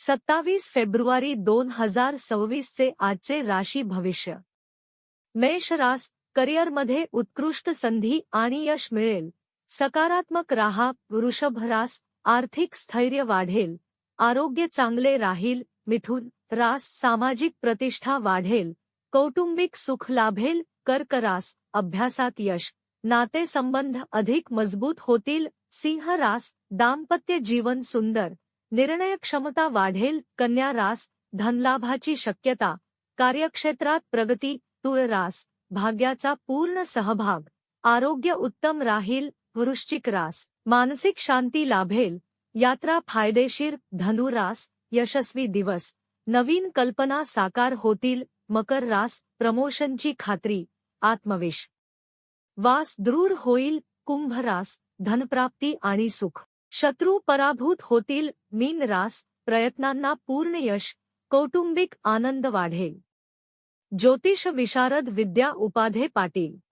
27 February 2026 चे आजचे राशी भविष्य. मेष रास, करिअरमध्ये उत्कृष्ट संधी आणि यश मिळेल. सकारात्मक राहा. वृषभ रास, आर्थिक स्थैर्य वाढेल. आरोग्य चांगले राहील. मिथुन रास, सामाजिक प्रतिष्ठा वाढेल. कौटुंबिक सुख लाभेल. कर्क रास, अभ्यासात यश. नातेसंबंध अधिक मजबूत होतील. सिंह रास, दाम्पत्य जीवन सुंदर. निर्णय क्षमता वाढेल. कन्या रास, धनलाभाची शक्यता. कार्यक्षेत्रात प्रगती. तुळ रास, भाग्याचा पूर्ण सहभाग. आरोग्य उत्तम राहील. वृश्चिक रास, मानसिक शांती लाभेल. यात्रा फायदेशीर. धनु रास, यशस्वी दिवस. नवीन कल्पना साकार होतील. मकर रास, प्रमोशनची खात्री. आत्मविश्वास वास दृढ होईल. कुंभ रास, धनप्राप्ती आणि सुख. शत्रू पराभूत होतील. मीन रास, प्रयत्नांना पूर्ण यश. कौटुंबिक आनंद वाढेल. ज्योतिष विशारद विद्या उपाध्ये पाटील.